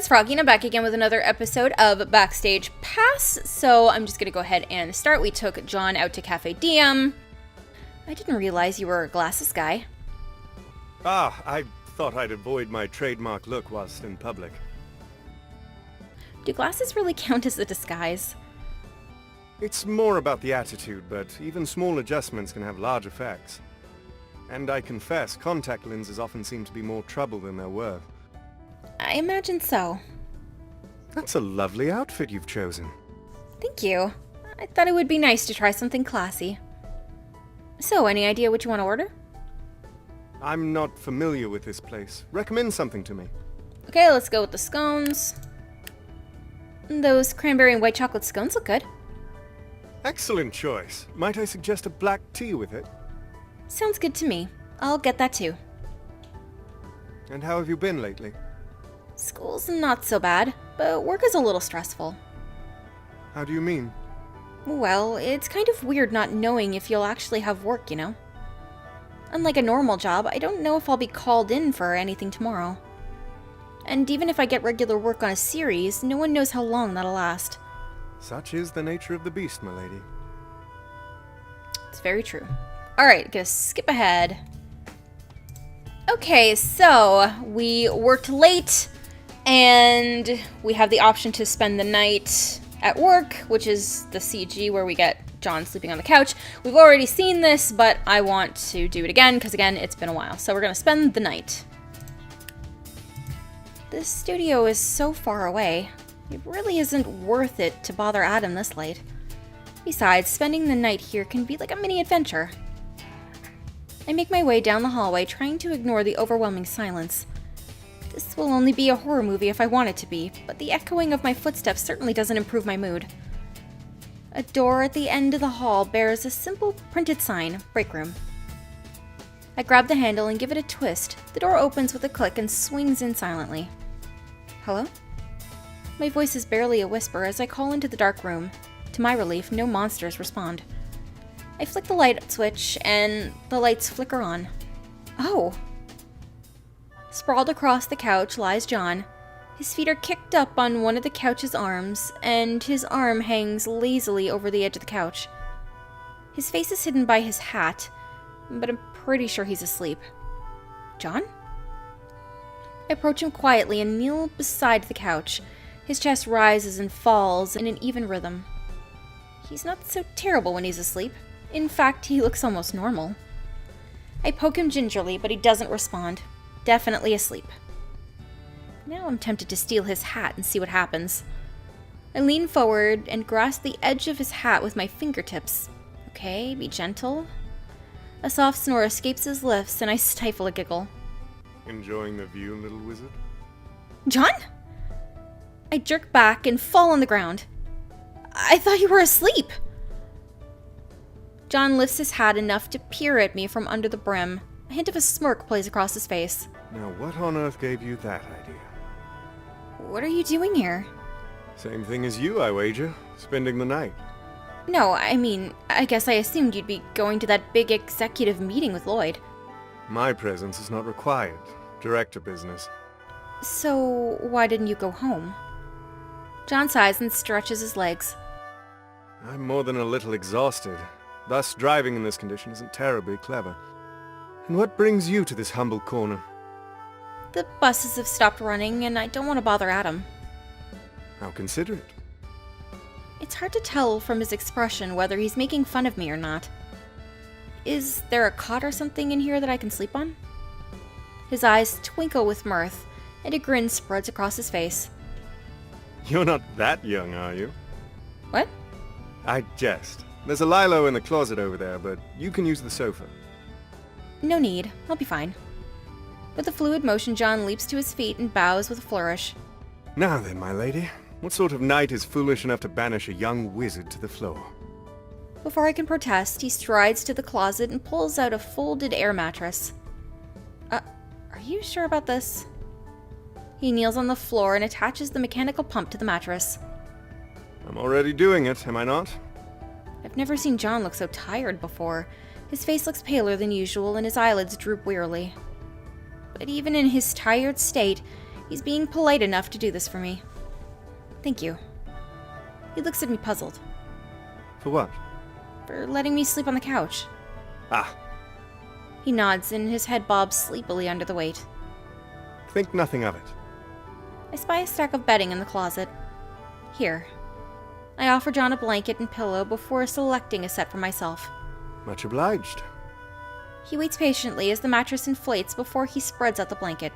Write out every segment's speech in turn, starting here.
it's Froggy, and I'm back again with another episode of Backstage Pass. So I'm just gonna go ahead and start. We took John out to Cafe Diem. I didn't realize you were a glasses guy. I thought I'd avoid my trademark look whilst in public. Do glasses really count as a disguise? It's more about the attitude, but even small adjustments can have large effects. And I confess, contact lenses often seem to be more trouble than they're worth. I imagine so. That's a lovely outfit you've chosen. Thank you. I thought it would be nice to try something classy. So, any idea what you want to order? I'm not familiar with this place. Recommend something to me. Okay, let's go with the scones. Those cranberry and white chocolate scones look good. Excellent choice. Might I suggest a black tea with it? Sounds good to me. I'll get that too. And how have you been lately? School's not so bad, but work is a little stressful. How do you mean? Well, it's kind of weird not knowing if you'll actually have work, you know? Unlike a normal job, I don't know if I'll be called in for anything tomorrow. And even if I get regular work on a series, no one knows how long that'll last. Such is the nature of the beast, my lady. It's very true. Alright, gonna skip ahead. Okay, so we worked late, and we have the option to spend the night at work, which is the CG where we get John sleeping on the couch. We've already seen this, but I want to do it again, because again, it's been a while. So we're gonna spend the night. This studio is so far away. It really isn't worth it to bother Adam this late. Besides, spending the night here can be like a mini adventure. I make my way down the hallway, trying to ignore the overwhelming silence. This will only be a horror movie if I want it to be, but the echoing of my footsteps certainly doesn't improve my mood. A door at the end of the hall bears a simple printed sign, break room. I grab the handle and give it a twist. The door opens with a click and swings in silently. Hello? My voice is barely a whisper as I call into the dark room. To my relief, no monsters respond. I flick the light switch, and the lights flicker on. Oh! Sprawled across the couch lies John. His feet are kicked up on one of the couch's arms, and his arm hangs lazily over the edge of the couch. His face is hidden by his hat, but I'm pretty sure he's asleep. John? I approach him quietly and kneel beside the couch. His chest rises and falls in an even rhythm. He's not so terrible when he's asleep. In fact, he looks almost normal. I poke him gingerly, but he doesn't respond. Definitely asleep. Now I'm tempted to steal his hat and see what happens. I lean forward and grasp the edge of his hat with my fingertips. Okay, be gentle. A soft snore escapes his lips, and I stifle a giggle. Enjoying the view, little wizard? John? I jerk back and fall on the ground. I thought you were asleep. John lifts his hat enough to peer at me from under the brim. A hint of a smirk plays across his face. Now what on earth gave you that idea? What are you doing here? Same thing as you, I wager. Spending the night. No, I mean, I guess I assumed you'd be going to that big executive meeting with Lloyd. My presence is not required. Director business. So, why didn't you go home? John sighs and stretches his legs. I'm more than a little exhausted. Thus, driving in this condition isn't terribly clever. And what brings you to this humble corner? The buses have stopped running, and I don't want to bother Adam. How considerate. It's hard to tell from his expression whether he's making fun of me or not. Is there a cot or something in here that I can sleep on? His eyes twinkle with mirth, and a grin spreads across his face. You're not that young, are you? What? I jest. There's a Lilo in the closet over there, but you can use the sofa. No need. I'll be fine. With a fluid motion, John leaps to his feet and bows with a flourish. Now then, my lady. What sort of knight is foolish enough to banish a young wizard to the floor? Before I can protest, he strides to the closet and pulls out a folded air mattress. Are you sure about this? He kneels on the floor and attaches the mechanical pump to the mattress. I'm already doing it, am I not? I've never seen John look so tired before. His face looks paler than usual and his eyelids droop wearily. But even in his tired state, He's being polite enough to do this for me. Thank you. He looks at me puzzled. For what? For letting me sleep on the couch. Ah, He nods and his head bobs sleepily under the weight. think nothing of it. I spy a stack of bedding in the closet. Here. I offer John a blanket and pillow before selecting a set for myself. Much obliged. He waits patiently as the mattress inflates before he spreads out the blanket.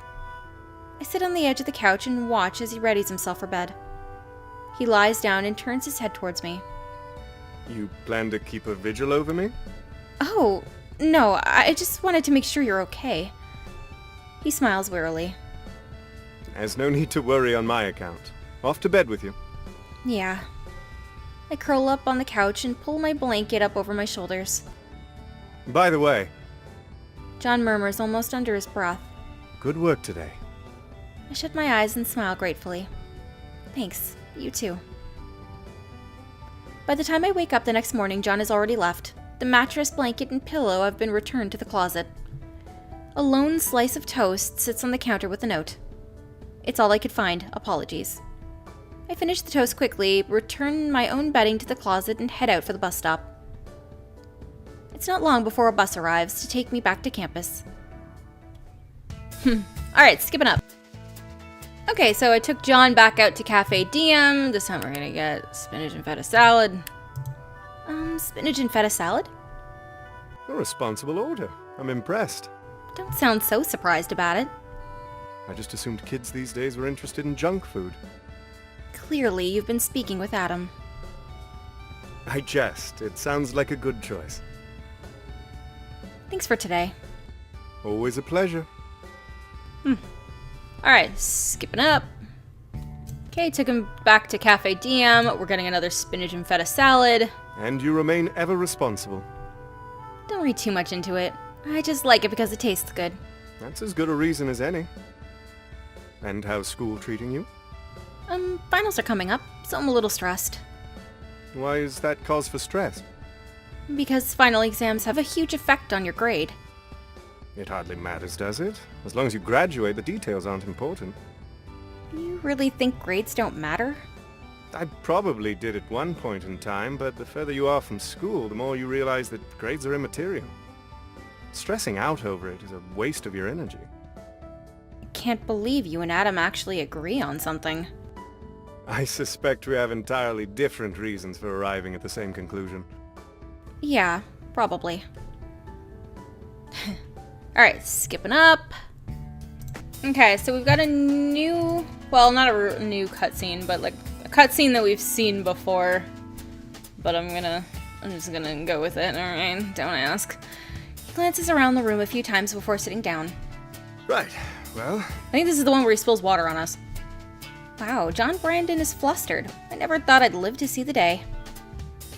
I sit on the edge of the couch and watch as he readies himself for bed. He lies down and turns his head towards me. You plan to keep a vigil over me? Oh, no, I just wanted to make sure you're okay. He smiles wearily. There's no need to worry on my account. Off to bed with you. Yeah. I curl up on the couch and pull my blanket up over my shoulders. By the way, John murmurs almost under his breath. good work today. I shut my eyes and smile gratefully. Thanks. You too. By the time I wake up the next morning, John has already left. The mattress, blanket, and pillow have been returned to the closet. A lone slice of toast sits on the counter with a note. It's all I could find. Apologies. I finish the toast quickly, return my own bedding to the closet, and head out for the bus stop. It's not long before a bus arrives to take me back to campus. Alright, skipping up. Okay, so I took John back out to Cafe Diem. This time we're gonna get spinach and feta salad. Spinach and feta salad? A responsible order. I'm impressed. Don't sound so surprised about it. I just assumed kids these days were interested in junk food. Clearly, you've been speaking with Adam. I jest. It sounds like a good choice. Thanks for today. Always a pleasure. Alright, skipping up. Okay, took him back to Cafe Diem. We're getting another spinach and feta salad. And you remain ever responsible. Don't read too much into it. I just like it because it tastes good. That's as good a reason as any. And how's school treating you? Finals are coming up, so I'm a little stressed. Why is that cause for stress? Because final exams have a huge effect on your grade. It hardly matters, does it? As long as you graduate, the details aren't important. You really think grades don't matter? I probably did at one point in time, but the further you are from school, the more you realize that grades are immaterial. Stressing out over it is a waste of your energy. I can't believe you and Adam actually agree on something. I suspect we have entirely different reasons for arriving at the same conclusion. Yeah, probably. Alright, skipping up. Okay, so we've got a new... Well, not a new cutscene, but like a cutscene that we've seen before. But I'm just gonna go with it, alright? Don't ask. He glances around the room a few times before sitting down. Right, well... I think this is the one where he spills water on us. Wow, John Brandon is flustered. I never thought I'd live to see the day.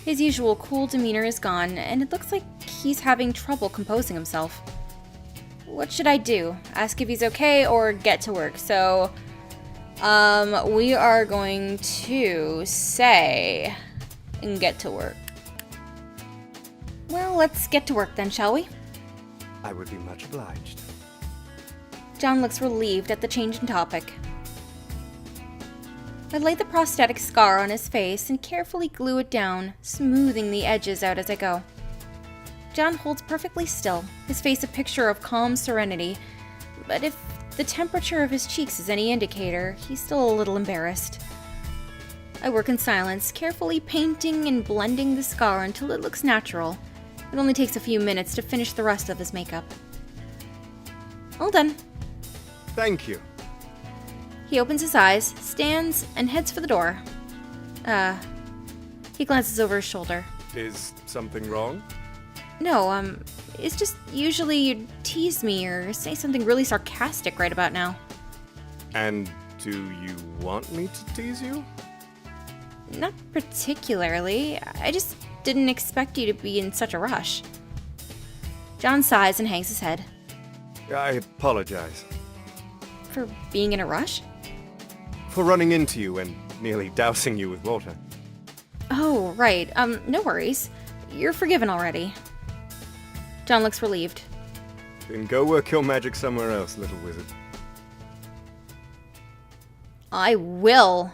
His usual cool demeanor is gone, and it looks like he's having trouble composing himself. What should I do? Ask if he's okay or get to work? So, we are going to say and get to work. Well, let's get to work then, shall we? I would be much obliged. John looks relieved at the change in topic. I lay the prosthetic scar on his face and carefully glue it down, smoothing the edges out as I go. John holds perfectly still, his face a picture of calm serenity, but if the temperature of his cheeks is any indicator, he's still a little embarrassed. I work in silence, carefully painting and blending the scar until it looks natural. It only takes a few minutes to finish the rest of his makeup. All done. Thank you. He opens his eyes, stands, and heads for the door. He glances over his shoulder. Is something wrong? No, it's just usually you'd tease me or say something really sarcastic right about now. And do you want me to tease you? Not particularly. I just didn't expect you to be in such a rush. John sighs and hangs his head. I apologize. For being in a rush? For running into you and nearly dousing you with water. Oh, right. No worries. You're forgiven already. John looks relieved. Then go work your magic somewhere else, little wizard. I will.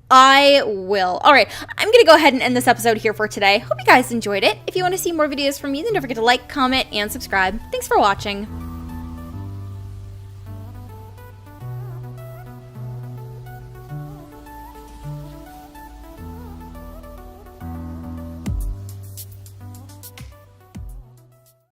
I will. All right, I'm going to go ahead and end this episode here for today. Hope you guys enjoyed it. If you want to see more videos from me, then don't forget to like, comment, and subscribe. Thanks for watching.